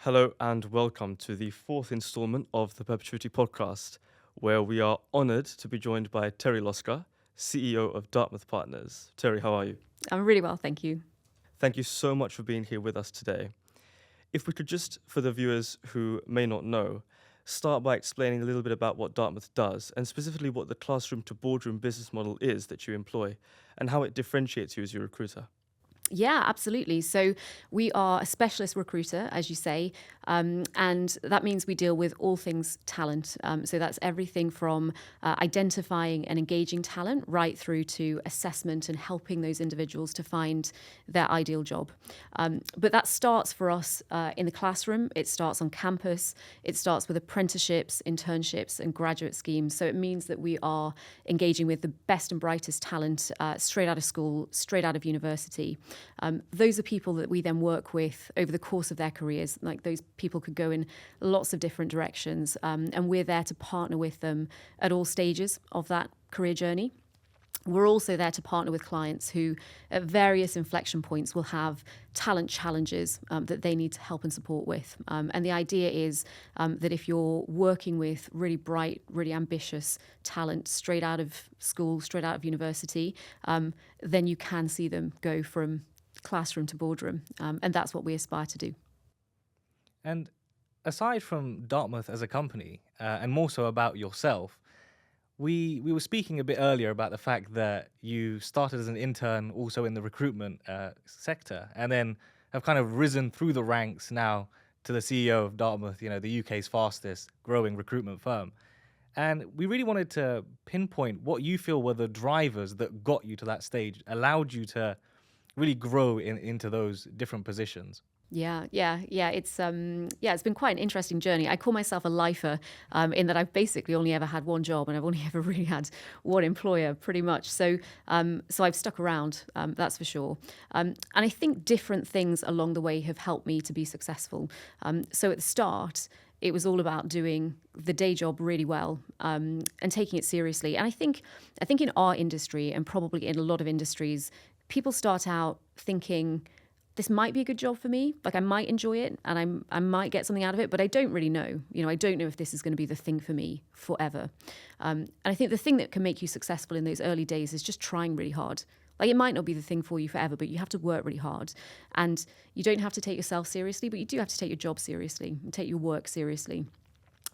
Hello and welcome to the fourth installment of the Perpetuity podcast, where we are honored to be joined by Terri Loska, CEO of Dartmouth Partners. Terri, how are you? I'm really well, thank you. Thank you so much for being here with us today. If we could just, for the viewers who may not know, start by explaining a little bit about what Dartmouth does, and specifically what the classroom to boardroom business model is that you employ, and how it differentiates you as your recruiter. Yeah, absolutely. So we are a specialist recruiter, as you say, and that means we deal with all things talent. So that's everything from identifying and engaging talent right through to assessment and helping those individuals to find their ideal job. But that starts for us in the classroom. It starts on campus. It starts with apprenticeships, internships, and graduate schemes. So it means that we are engaging with the best and brightest talent straight out of school, straight out of university. Those are people that we then work with over the course of their careers. Like, those people could go in lots of different directions, and we're there to partner with them at all stages of that career journey. We're also there to partner with clients who, at various inflection points, will have talent challenges that they need to help and support with. And the idea is that if you're working with really bright, really ambitious talent straight out of school, straight out of university, then you can see them go from classroom to boardroom. And that's what we aspire to do. And aside from Dartmouth as a company, and more so about yourself, we were speaking a bit earlier about the fact that you started as an intern also in the recruitment sector, and then have kind of risen through the ranks now to the CEO of Dartmouth, the UK's fastest growing recruitment firm. And we really wanted to pinpoint what you feel were the drivers that got you to that stage, allowed you to really grow into those different positions. Yeah. It's been quite an interesting journey. I call myself a lifer, in that I've basically only ever had one job, and I've only ever really had one employer, pretty much. So I've stuck around, that's for sure. And I think different things along the way have helped me to be successful. So at the start, it was all about doing the day job really well, and taking it seriously. And I think in our industry, and probably in a lot of industries, people start out thinking, this might be a good job for me. Like, I might enjoy it, and I might get something out of it, but I don't really know. I don't know if this is going to be the thing for me forever. And I think the thing that can make you successful in those early days is just trying really hard. Like, it might not be the thing for you forever, but you have to work really hard. And you don't have to take yourself seriously, but you do have to take your job seriously and take your work seriously.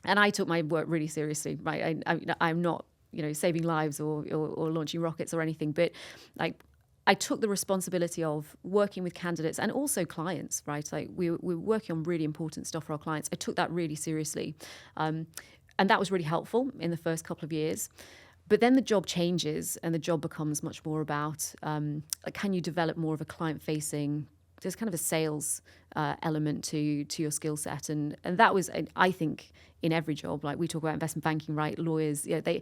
And I took my work really seriously, right? I'm not, saving lives or launching rockets or anything, but like, I took the responsibility of working with candidates and also clients, right? Like, we were working on really important stuff for our clients. I took that really seriously. And that was really helpful in the first couple of years. But then the job changes, and the job becomes much more about, can you develop more of a client-facing, there's kind of a sales element to your skill set. And that was, I think, in every job. Like, we talk about investment banking, right? Lawyers, the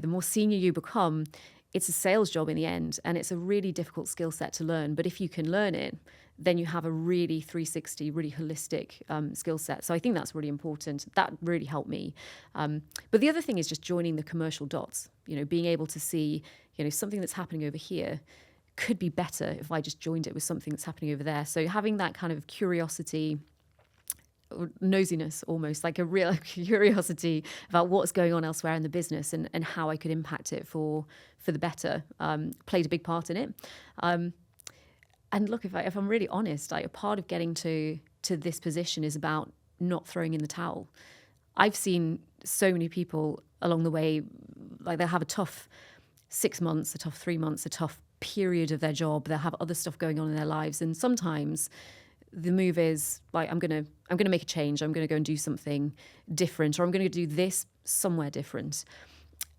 more senior you become, it's a sales job in the end, and it's a really difficult skill set to learn. But if you can learn it, then you have a really 360, really holistic skill set. So I think that's really important. That really helped me. But the other thing is just joining the commercial dots, being able to see, something that's happening over here could be better if I just joined it with something that's happening over there. So having that kind of curiosity, nosiness, almost like a real curiosity about what's going on elsewhere in the business and how I could impact it for the better, played a big part in it. And look, if I'm really honest, like, a part of getting to this position is about not throwing in the towel. I've seen so many people along the way, like, they'll have a tough 6 months, a tough 3 months, a tough period of their job. They'll have other stuff going on in their lives, and sometimes the move is like, I'm gonna make a change. I'm gonna go and do something different, or I'm gonna do this somewhere different.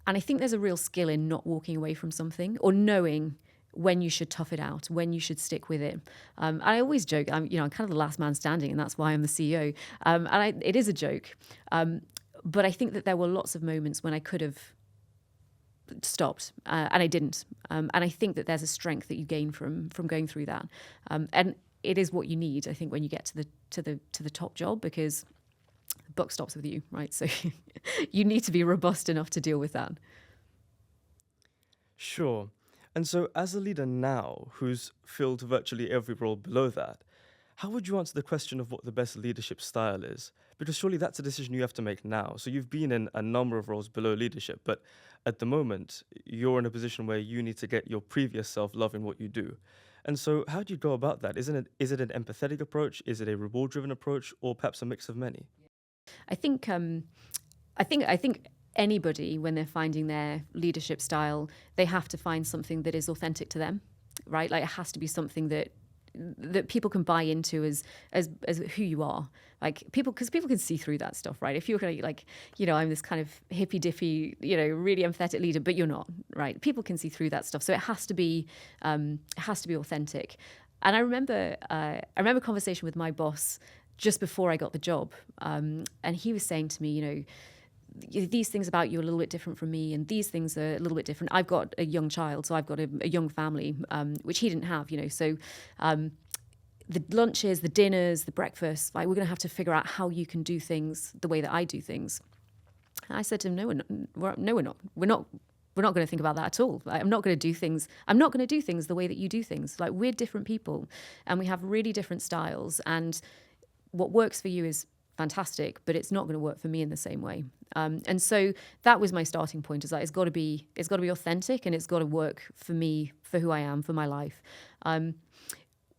And I think there's a real skill in not walking away from something, or knowing when you should tough it out, when you should stick with it. I always joke, I'm kind of the last man standing, and that's why I'm the CEO. It is a joke, but I think that there were lots of moments when I could have stopped, and I didn't. And I think that there's a strength that you gain from going through that. And it is what you need, I think, when you get to the top job, because the buck stops with you, right? So you need to be robust enough to deal with that. Sure. And so, as a leader now who's filled virtually every role below that, how would you answer the question of what the best leadership style is? Because surely that's a decision you have to make now. So you've been in a number of roles below leadership, but at the moment, you're in a position where you need to get your previous self loving what you do. And so, how do you go about that? Is it an empathetic approach? Is it a reward driven approach? Or perhaps a mix of many? I think I think anybody, when they're finding their leadership style, they have to find something that is authentic to them, right? Like it has to be something that people can buy into as who you are. Like people, because people can see through that stuff, right? If you're going to like, I'm this kind of hippy dippy, really empathetic leader, but you're not, right? People can see through that stuff. So it has to be authentic. And I remember a conversation with my boss just before I got the job, and he was saying to me, these things about you are a little bit different from me, and these things are a little bit different. I've got a young child, so I've got a young family, which he didn't have, So the lunches, the dinners, the breakfasts, like we're going to have to figure out how you can do things the way that I do things. And I said to him, no, we're not. We're not going to think about that at all. Like, I'm not going to do things the way that you do things. Like we're different people, and we have really different styles. And what works for you is fantastic, but it's not going to work for me in the same way. And so that was my starting point. Is like it's got to be authentic, and it's got to work for me, for who I am, for my life.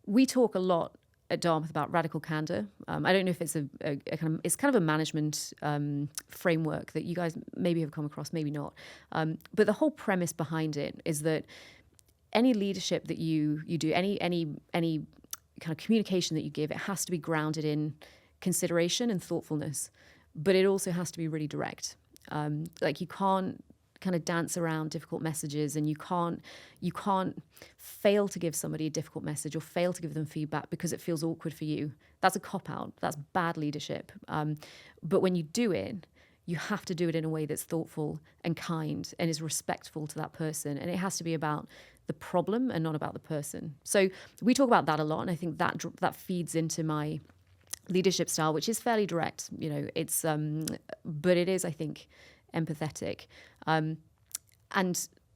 We talk a lot at Dartmouth about radical candor. I don't know if it's it's kind of a management framework that you guys maybe have come across, maybe not. But the whole premise behind it is that any leadership that you do, any kind of communication that you give, it has to be grounded in consideration and thoughtfulness, but it also has to be really direct. Like you can't kind of dance around difficult messages, and you can't fail to give somebody a difficult message or fail to give them feedback because it feels awkward for you. That's a cop-out. That's bad leadership. But when you do it, you have to do it in a way that's thoughtful and kind and is respectful to that person. And it has to be about the problem and not about the person. So we talk about that a lot, and I think that feeds into my leadership style, which is fairly direct. It's but it is, I think, empathetic. And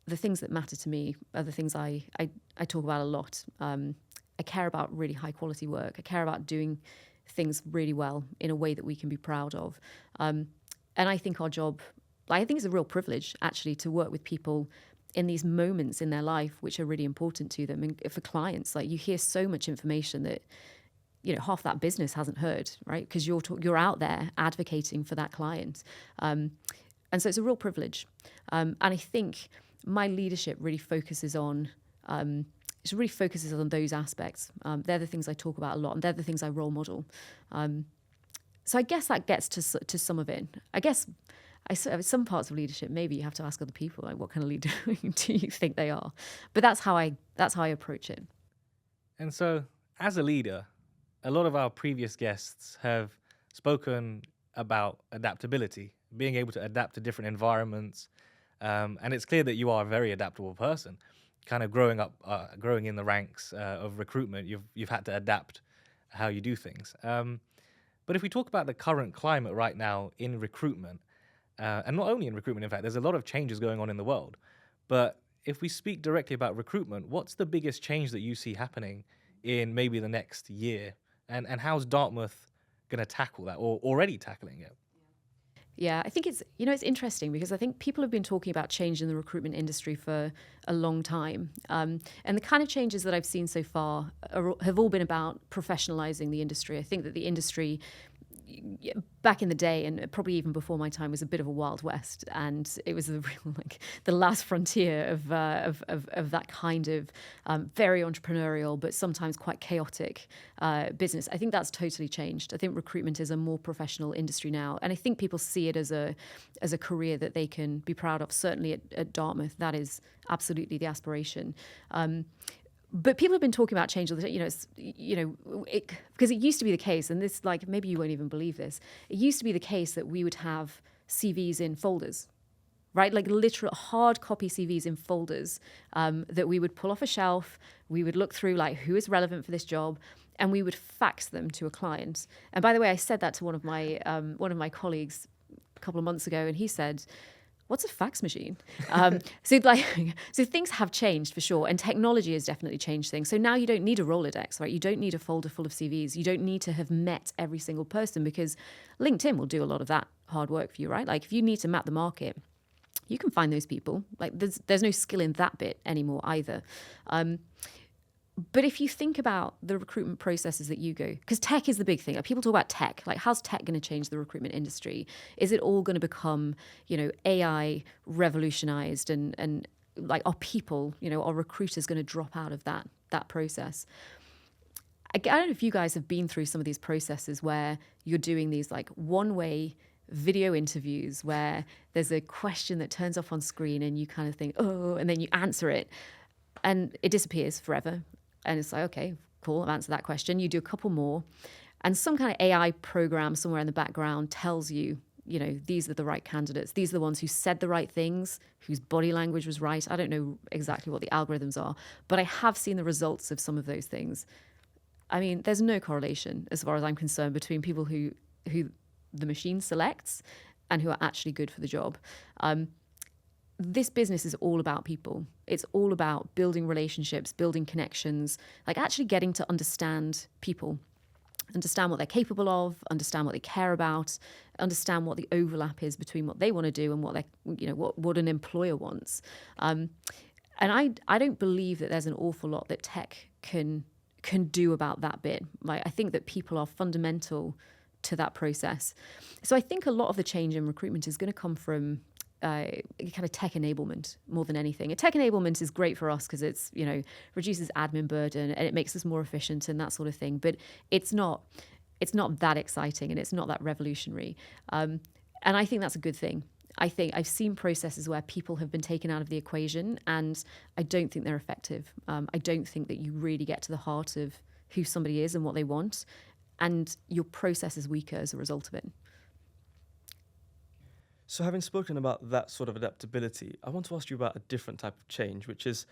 the things that matter to me are the things I talk about a lot. I care about really high quality work. I care about doing things really well in a way that we can be proud of. And I think our job, I think it's a real privilege actually to work with people in these moments in their life which are really important to them. And for clients, like you hear so much information that half that business hasn't heard, right? Because you're out there advocating for that client. And so it's a real privilege. And I think my leadership really focuses on those aspects. They're the things I talk about a lot, and they're the things I role model. So I guess that gets to some of it. I guess some parts of leadership, maybe you have to ask other people, like what kind of leader do you think they are? But that's how I approach it. And so, as a leader, a lot of our previous guests have spoken about adaptability, being able to adapt to different environments. And it's clear that you are a very adaptable person. Kind of growing in the ranks of recruitment, you've had to adapt how you do things. But if we talk about the current climate right now in recruitment, and not only in recruitment, in fact, there's a lot of changes going on in the world. But if we speak directly about recruitment, what's the biggest change that you see happening in maybe the next year? And how's Dartmouth going to tackle that, or already tackling it? Yeah, I think it's interesting because I think people have been talking about change in the recruitment industry for a long time. And the kind of changes that I've seen so far have all been about professionalizing the industry. I think that the industry back in the day, and probably even before my time, was a bit of a wild west, and it was the real the last frontier of that kind of very entrepreneurial but sometimes quite chaotic business. I think that's totally changed. I think recruitment is a more professional industry now, and I think people see it as a career that they can be proud of. Certainly at Dartmouth, that is absolutely the aspiration. But people have been talking about change all the time, because it used to be the case, and this, maybe you won't even believe this, it used to be the case that we would have CVs in folders, right? Like literal hard copy CVs in folders that we would pull off a shelf. We would look through who is relevant for this job, and we would fax them to a client. And by the way, I said that to one of my colleagues a couple of months ago, and he said, what's a fax machine? So things have changed for sure, and technology has definitely changed things. So now you don't need a Rolodex, right? You don't need a folder full of CVs. You don't need to have met every single person, because LinkedIn will do a lot of that hard work for you, right? Like if you need to map the market, you can find those people. Like there's no skill in that bit anymore either. But if you think about the recruitment processes that you go, because tech is the big thing. Like people talk about tech, like how's tech going to change the recruitment industry? Is it all going to become, AI revolutionized, and like are people, are recruiters going to drop out of that process? I don't know if you guys have been through some of these processes where you're doing these like one-way video interviews where there's a question that turns off on screen and you kind of think, oh, and then you answer it and it disappears forever. And it's like, okay, cool, I've answered that question. You do a couple more, and some kind of AI program somewhere in the background tells you, these are the right candidates. These are the ones who said the right things, whose body language was right. I don't know exactly what the algorithms are, but I have seen the results of some of those things. I mean, there's no correlation, as far as I'm concerned, between people who the machine selects and who are actually good for the job. This business is all about people. It's all about building relationships, building connections, like actually getting to understand people, understand what they're capable of, understand what they care about, understand what the overlap is between what they want to do and what an employer wants. And I don't believe that there's an awful lot that tech can do about that bit. Like I think that people are fundamental to that process. So I think a lot of the change in recruitment is going to come from kind of tech enablement more than anything. And tech enablement is great for us because it's, reduces admin burden and it makes us more efficient and that sort of thing. But it's not that exciting and it's not that revolutionary. And I think that's a good thing. I think I've seen processes where people have been taken out of the equation and I don't think they're effective. I don't think that you really get to the heart of who somebody is and what they want. And your process is weaker as a result of it. So having spoken about that sort of adaptability, I want to ask you about a different type of change, which is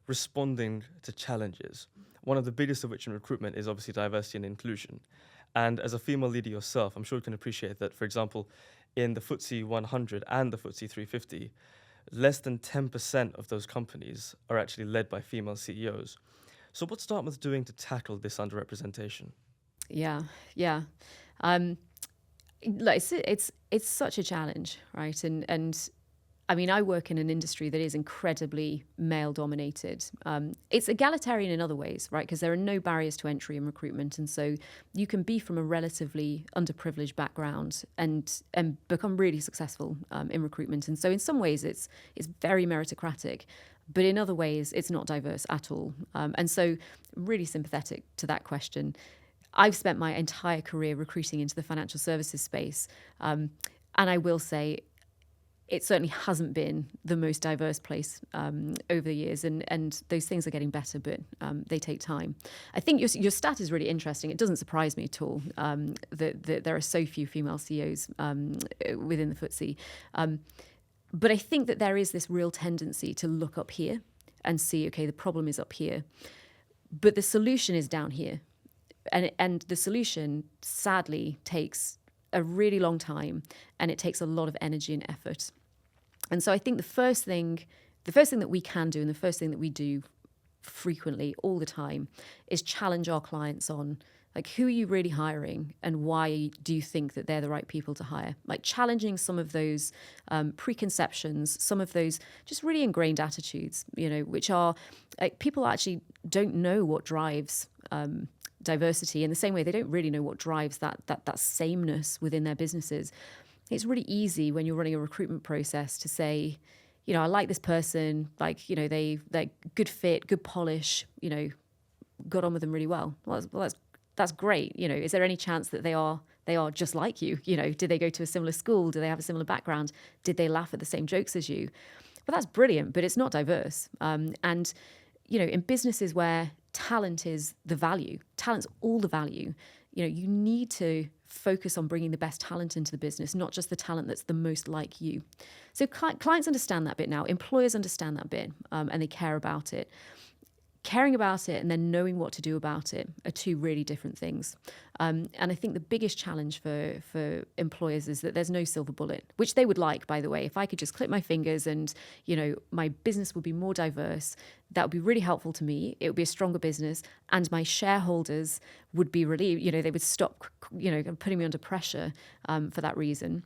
responding to challenges. One of the biggest of which in recruitment is obviously diversity and inclusion. And as a female leader yourself, I'm sure you can appreciate that, for example, in the FTSE 100 and the FTSE 350, less than 10% of those companies are actually led by female CEOs. So what's Dartmouth doing to tackle this underrepresentation? Yeah. It's such a challenge, right? And I mean, I work in an industry that is incredibly male dominated. It's egalitarian in other ways, right? Because there are no barriers to entry in recruitment. And so you can be from a relatively underprivileged background and become really successful in recruitment. And so in some ways it's very meritocratic, but in other ways it's not diverse at all. And so really sympathetic to that question. I've spent my entire career recruiting into the financial services space. And I will say it certainly hasn't been the most diverse place over the years. And those things are getting better, but they take time. I think your stat is really interesting. It doesn't surprise me at all that there are so few female CEOs within the FTSE. But I think that there is this real tendency to look up here and see, okay, the problem is up here, but the solution is down here. And the solution, sadly, takes a really long time and it takes a lot of energy and effort. And so I think the first thing that we can do and the first thing that we do frequently all the time is challenge our clients on, like, who are you really hiring and why do you think that they're the right people to hire? Like challenging some of those preconceptions, some of those just really ingrained attitudes, which are like people actually don't know what drives diversity in the same way they don't really know what drives that sameness within their businesses. It's really easy when you're running a recruitment process to say, I like this person, like, they're good fit, good polish, got on with them really well. Well, that's great. Is there any chance that they are just like you? Did they go to a similar school? Do they have a similar background? Did they laugh at the same jokes as you? Well, that's brilliant, but it's not diverse. And in businesses where talent is the value, talent's all the value, you need to focus on bringing the best talent into the business, not just the talent that's the most like you. So clients understand that bit now, employers understand that bit, and they care about it. caring about it and then knowing what to do about it are two really different things. And I think the biggest challenge for employers is that there's no silver bullet, which they would like, by the way. If I could just click my fingers and, my business would be more diverse, that would be really helpful to me. It would be a stronger business, and my shareholders would be relieved. They would stop, putting me under pressure for that reason.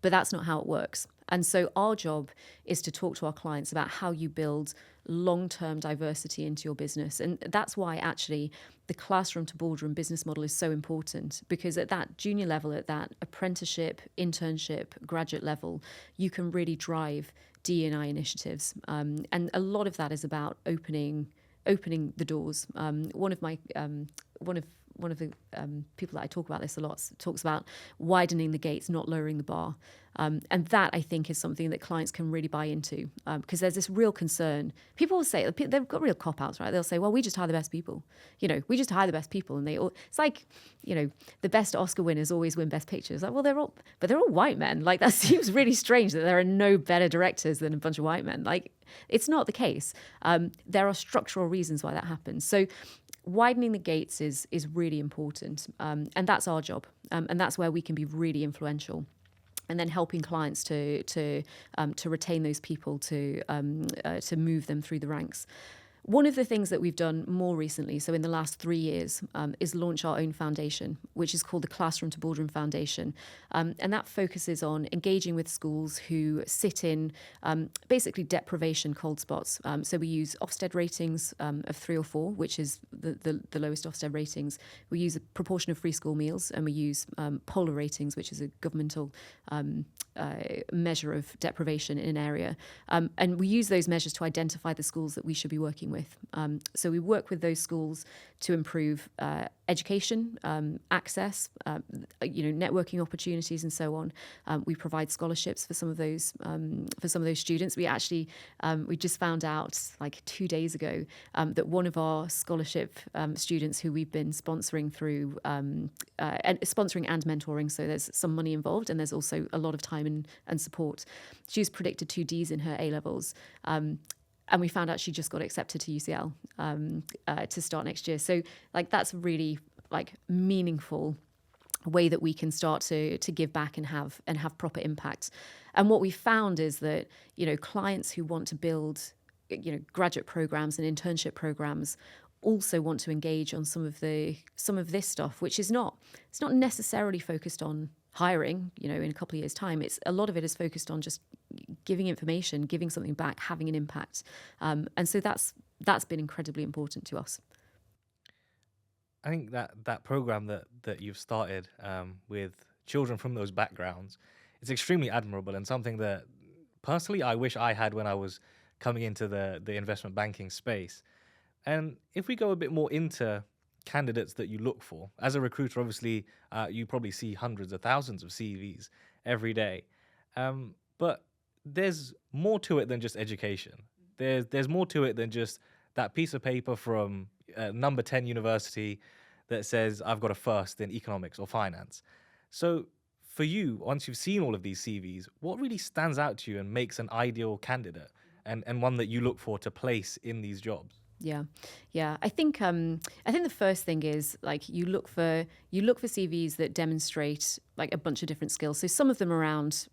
But that's not how it works. And so our job is to talk to our clients about how you build long-term diversity into your business. And that's why actually the classroom to boardroom business model is so important, because at that junior level, at that apprenticeship, internship, graduate level, you can really drive D&I initiatives. And a lot of that is about opening the doors. One of the people that I talk about this a lot talks about widening the gates, not lowering the bar. And that, I think, is something that clients can really buy into, because there's this real concern. People will say, they've got real cop-outs, right? They'll say, well, we just hire the best people. We just hire the best people. And it's like, the best Oscar winners always win Best Picture. It's like, well, they're all white men. Like, that seems really strange that there are no better directors than a bunch of white men. Like, it's not the case. There are structural reasons why that happens. So widening the gates is really important, and that's our job, and that's where we can be really influential, and then helping clients to retain those people, to move them through the ranks. One of the things that we've done more recently, so in the last 3 years, is launch our own foundation, which is called the Classroom to Boardroom Foundation. And that focuses on engaging with schools who sit in basically deprivation cold spots. So we use Ofsted ratings of 3 or 4, which is the lowest Ofsted ratings. We use a proportion of free school meals, and we use Polar ratings, which is a governmental measure of deprivation in an area. And we use those measures to identify the schools that we should be working with. So we work with those schools to improve education, access, networking opportunities, and so on. We provide scholarships for some of those students. We actually we just found out like 2 days ago that one of our scholarship students who we've been sponsoring through sponsoring and mentoring, so there's some money involved and there's also a lot of time and support. She's predicted 2 Ds in her A-levels. And we found out she just got accepted to UCL to start next year. So that's really meaningful way that we can start to give back and have proper impact. And what we found is that clients who want to build graduate programs and internship programs also want to engage on some of this stuff, which is not necessarily focused on hiring, in a couple of years' time. A lot of it is focused on just giving information, giving something back, having an impact. And so that's been incredibly important to us. I think that program that you've started with children from those backgrounds is extremely admirable, and something that personally I wish I had when I was coming into the investment banking space. And if we go a bit more into candidates that you look for as a recruiter, obviously you probably see hundreds of thousands of CVs every day, but there's more to it than just education. There's more to it than just that piece of paper from number 10 university that says I've got a first in economics or finance. So for you, once you've seen all of these CVs, what really stands out to you and makes an ideal candidate and one that you look for to place in these jobs? Yeah. I think the first thing is you look for CVs that demonstrate a bunch of different skills. So some of them around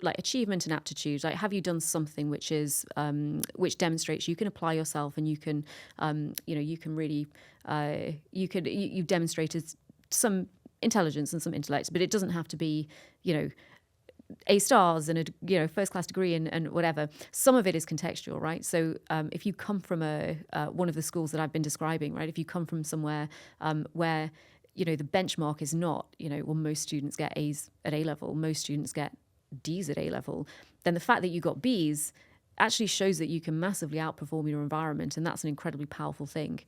achievement and aptitude. Have you done something which is which demonstrates you can apply yourself and you can you can really you've demonstrated some intelligence and some intellect, but it doesn't have to be A stars and a first class degree and whatever. Some of it is contextual, right? So if you come from one of the schools that I've been describing, right? If you come from somewhere where the benchmark is not well, most students get A's at A level, most students get D's at A level, then the fact that you got B's actually shows that you can massively outperform your environment, and that's an incredibly powerful thing.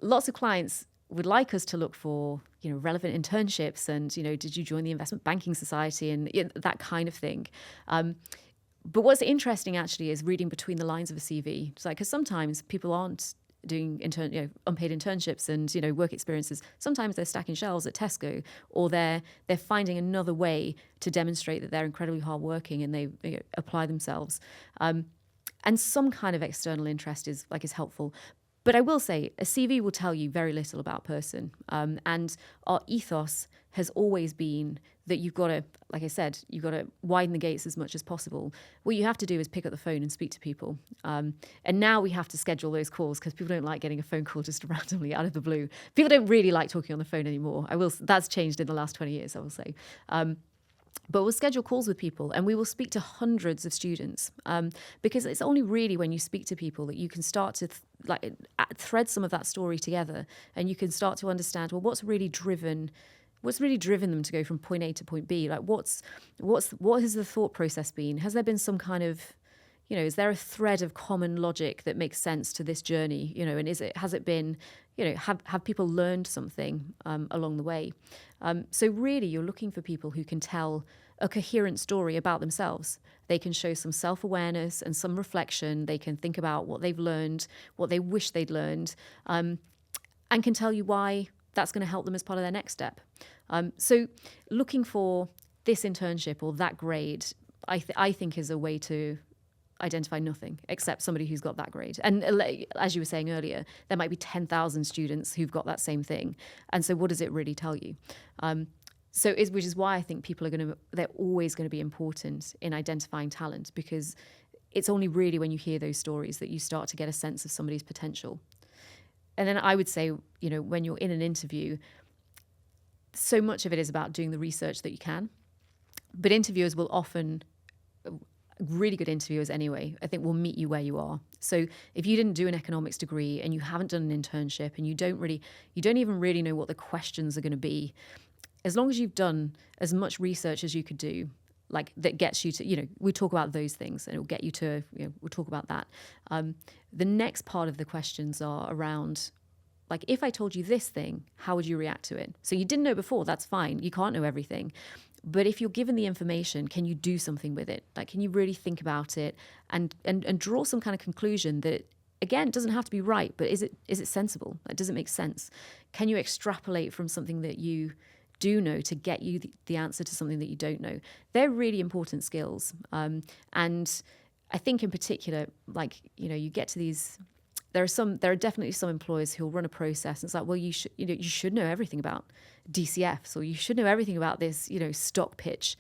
Lots of clients would like us to look for, relevant internships and, did you join the investment banking society and that kind of thing. But what's interesting actually is reading between the lines of a CV. It's because sometimes people aren't doing unpaid internships and, work experiences. Sometimes they're stacking shelves at Tesco, or they're finding another way to demonstrate that they're incredibly hardworking and they apply themselves. And some kind of external interest is helpful. But I will say a CV will tell you very little about a person. And our ethos has always been that you've got to, like I said, you've got to widen the gates as much as possible. What you have to do is pick up the phone and speak to people. And now we have to schedule those calls because people don't like getting a phone call just randomly out of the blue. People don't really like talking on the phone anymore. That's changed in the last 20 years, I will say. But we'll schedule calls with people and we will speak to hundreds of students because it's only really when you speak to people that you can start to thread some of that story together, and you can start to understand, well, what's really driven them to go from point A to point B? Like what has the thought process been? Has there been some kind of, is there a thread of common logic that makes sense to this journey? And has it been, have people learned something along the way? So really, you're looking for people who can tell a coherent story about themselves. They can show some self-awareness and some reflection. They can think about what they've learned, what they wish they'd learned, and can tell you why that's going to help them as part of their next step. So looking for this internship or that grade, I think is a way to identify nothing except somebody who's got that grade. And as you were saying earlier, there might be 10,000 students who've got that same thing. And so what does it really tell you? Which is why I think people they're always going to be important in identifying talent, because it's only really when you hear those stories that you start to get a sense of somebody's potential. And then I would say, when you're in an interview, so much of it is about doing the research that you can. But interviewers will often, really good interviewers anyway, I think will meet you where you are. So if you didn't do an economics degree and you haven't done an internship and you don't even really know what the questions are going to be, as long as you've done as much research as you could do, like that gets you to, we talk about those things and it will get you to, we'll talk about that. The next part of the questions are around, like, if I told you this thing, how would you react to it? So you didn't know before, that's fine. You can't know everything. But if you're given the information, can you do something with it? Like, can you really think about it and draw some kind of conclusion that, again, it doesn't have to be right, but is it sensible? Like, does it make sense? Can you extrapolate from something that you do know to get you the answer to something that you don't know? They're really important skills. And I think in particular, like, you get to these, there are definitely some employers who'll run a process and it's like, well, you should know everything about DCFs, or you should know everything about this, stock pitch.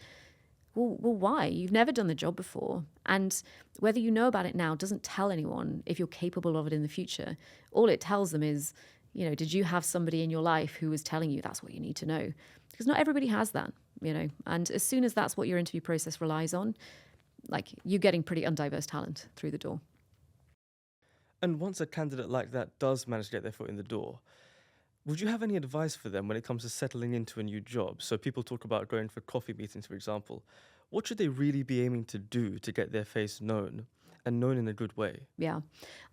Well, why? You've never done the job before. And whether you know about it now doesn't tell anyone if you're capable of it in the future. All it tells them is, did you have somebody in your life who was telling you that's what you need to know? Because not everybody has that, and as soon as that's what your interview process relies on, like, you're getting pretty undiverse talent through the door. And once a candidate like that does manage to get their foot in the door, would you have any advice for them when it comes to settling into a new job? So people talk about going for coffee meetings, for example. What should they really be aiming to do to get their face known, and known in a good way? Yeah,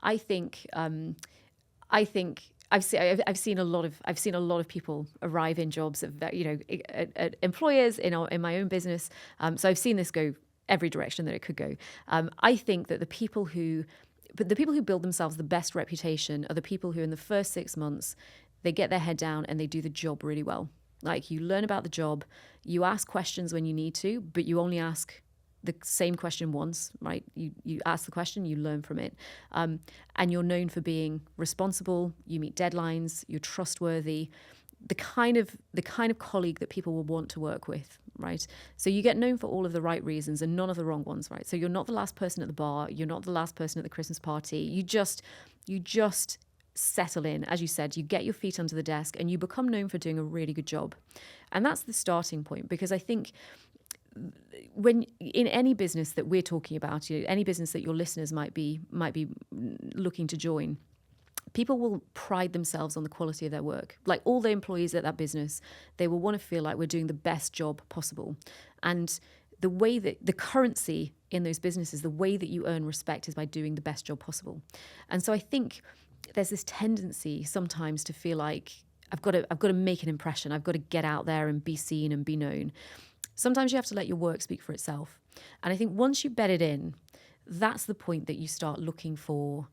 I think I've seen a lot of people arrive in jobs at employers in my own business. So I've seen this go every direction that it could go. I think that the people who build themselves the best reputation are the people who in the first 6 months, they get their head down and they do the job really well. Like, you learn about the job, you ask questions when you need to, but you only ask the same question once, right? You ask the question, you learn from it. And you're known for being responsible, you meet deadlines, you're trustworthy, the kind of colleague that people will want to work with, right? So you get known for all of the right reasons and none of the wrong ones, right? So you're not the last person at the bar, you're not the last person at the Christmas party. You just settle in. As you said, you get your feet under the desk and you become known for doing a really good job. And that's the starting point, because I think when in any business that we're talking about, any business that your listeners might be looking to join, people will pride themselves on the quality of their work. Like, all the employees at that business, they will want to feel like we're doing the best job possible. And the way that the currency in those businesses, the way that you earn respect is by doing the best job possible. And so I think there's this tendency sometimes to feel like I've got to make an impression. I've got to get out there and be seen and be known. Sometimes you have to let your work speak for itself. And I think once you bed it in, that's the point that you start looking for,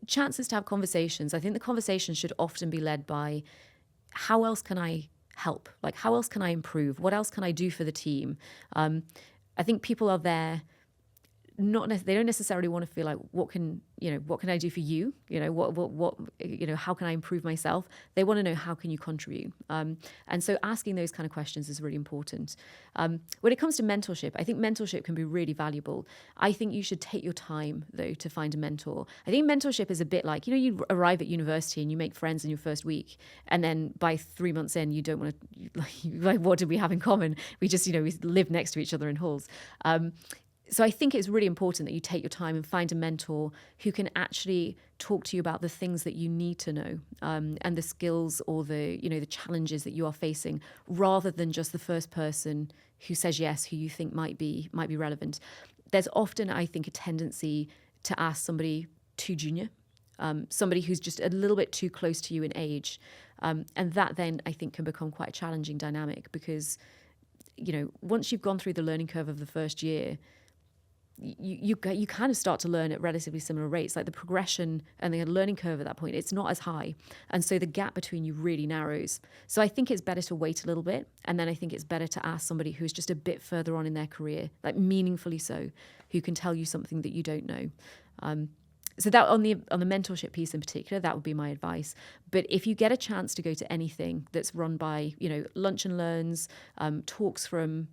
chances to have conversations. I think the conversation should often be led by, how else can I help? Like, how else can I improve? What else can I do for the team? I think people are there they don't necessarily want to feel like, what can I do for you? How can I improve myself? They want to know, how can you contribute? And so asking those kind of questions is really important. When it comes to mentorship, I think mentorship can be really valuable. I think you should take your time, though, to find a mentor. I think mentorship is a bit like, you arrive at university and you make friends in your first week, and then by 3 months in, you don't want to, like, what did we have in common? We just, we live next to each other in halls. So I think it's really important that you take your time and find a mentor who can actually talk to you about the things that you need to know, and the skills or the challenges that you are facing, rather than just the first person who says yes, who you think might be relevant. There's often, I think, a tendency to ask somebody too junior, somebody who's just a little bit too close to you in age, and that then I think can become quite a challenging dynamic, because once you've gone through the learning curve of the first year, you kind of start to learn at relatively similar rates. Like, the progression and the learning curve at that point, it's not as high, and so the gap between you really narrows. So I think it's better to wait a little bit, and then I think it's better to ask somebody who's just a bit further on in their career, like meaningfully so, who can tell you something that you don't know. So that on the mentorship piece in particular, that would be my advice. But if you get a chance to go to anything that's run by lunch and learns, talks from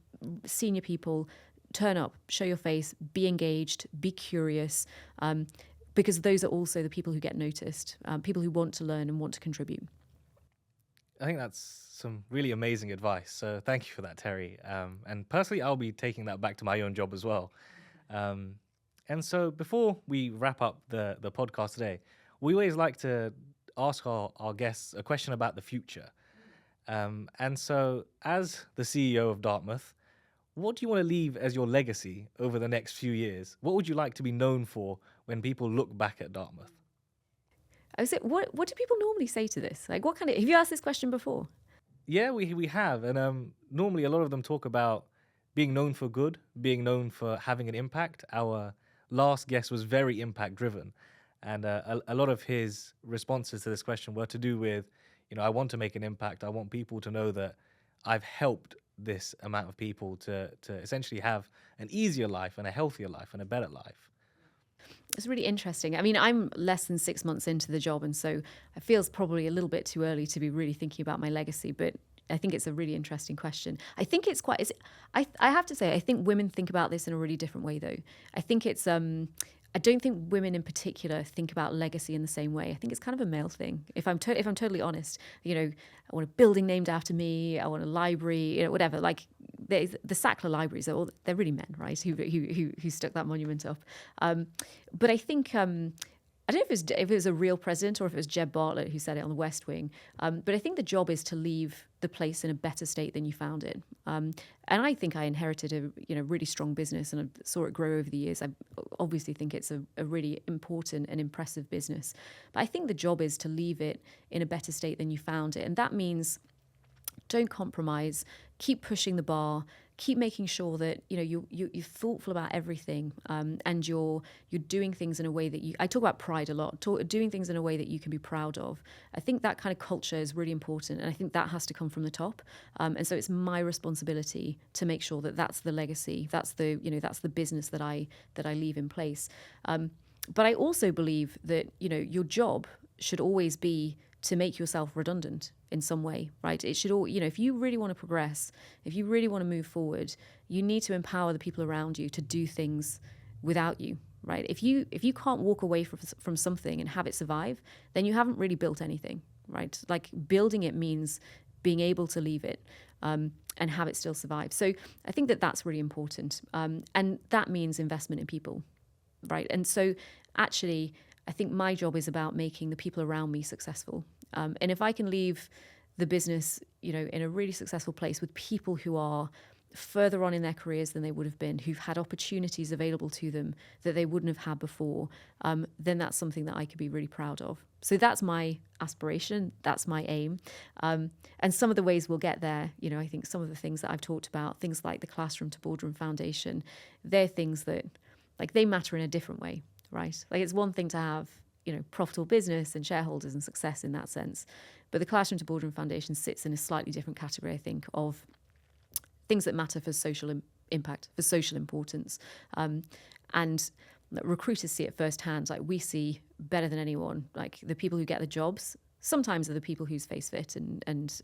senior people, turn up, show your face, be engaged, be curious, because those are also the people who get noticed, people who want to learn and want to contribute. I think that's some really amazing advice. So thank you for that, Terri. And personally, I'll be taking that back to my own job as well. And so before we wrap up the podcast today, we always like to ask our guests a question about the future. And so as the CEO of Dartmouth, what do you want to leave as your legacy over the next few years? What would you like to be known for when people look back at Dartmouth? I was like, what do people normally say to this? Like, what kind of, have you asked this question before? Yeah, we have. And normally a lot of them talk about being known for good, being known for having an impact. Our last guest was very impact driven. And a lot of his responses to this question were to do with, I want to make an impact. I want people to know that I've helped this amount of people to essentially have an easier life and a healthier life and a better life. It's really interesting. I mean, I'm less than 6 months into the job, and so it feels probably a little bit too early to be really thinking about my legacy, but I think it's a really interesting question. I think it's quite, I have to say, I think women think about this in a really different way, though. I think it's, I don't think women in particular think about legacy in the same way. I think it's kind of a male thing. If I'm totally honest, I want a building named after me. I want a library, whatever. Like the Sackler libraries, they're really men, right? Who stuck that monument up. But I think I don't know if it was a real president or if it was Jeb Bartlett who said it on the West Wing. But I think the job is to leave the place in a better state than you found it. And I think I inherited a really strong business, and I saw it grow over the years. I obviously think it's a really important and impressive business. But I think the job is to leave it in a better state than you found it. And that means don't compromise, keep pushing the bar, keep making sure that you're thoughtful about everything, and you're doing things in a way that I talk about pride a lot, doing things in a way that you can be proud of. I think that kind of culture is really important, and I think that has to come from the top. And so it's my responsibility to make sure that that's the legacy, that's the business that I leave in place. But I also believe that your job should always be to make yourself redundant in some way, right? It should all, if you really want to progress, if you really want to move forward, you need to empower the people around you to do things without you, right? If you can't walk away from something and have it survive, then you haven't really built anything, right? Like, building it means being able to leave it and have it still survive. So I think that that's really important. And that means investment in people, right? And so actually, I think my job is about making the people around me successful. And if I can leave the business, in a really successful place with people who are further on in their careers than they would have been, who've had opportunities available to them that they wouldn't have had before, then that's something that I could be really proud of. So that's my aspiration. That's my aim. And some of the ways we'll get there, I think some of the things that I've talked about, things like the Classroom to Boardroom Foundation, they're things that, they matter in a different way. Right? Like, it's one thing to have, profitable business and shareholders and success in that sense. But the Classroom to Boardroom Foundation sits in a slightly different category, I think, of things that matter for social impact, for social importance. And recruiters see it firsthand. Like, we see better than anyone, like the people who get the jobs sometimes are the people whose face fit, and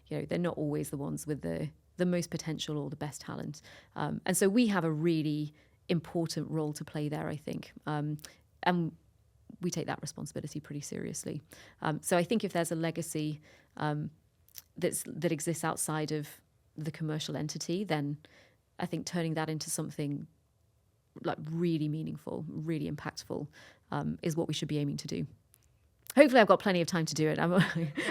you know, they're not always the ones with the most potential or the best talent. And so we have a really important role to play there, I think. And we take that responsibility pretty seriously. So I think if there's a legacy that exists outside of the commercial entity, then I think turning that into something like really meaningful, really impactful, is what we should be aiming to do. Hopefully, I've got plenty of time to do it.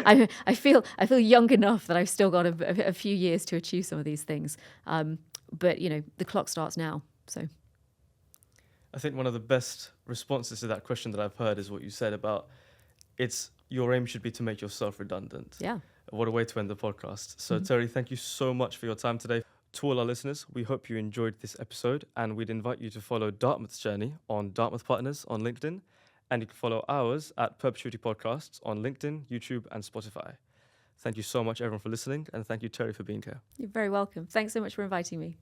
I feel young enough that I've still got a few years to achieve some of these things. But you know, the clock starts now. So I think one of the best responses to that question that I've heard is what you said about your aim should be to make yourself redundant. yeah. What a way to end the podcast. So Terri, thank you so much for your time today. To all our listeners, we hope you enjoyed this episode, and we'd invite you to follow Dartmouth's journey on Dartmouth Partners on LinkedIn, and you can follow ours at Perpetuity Podcasts on LinkedIn, YouTube, and Spotify. Thank you so much, everyone, for listening, and thank you, Terri, for being here. You're very welcome. Thanks so much for inviting me.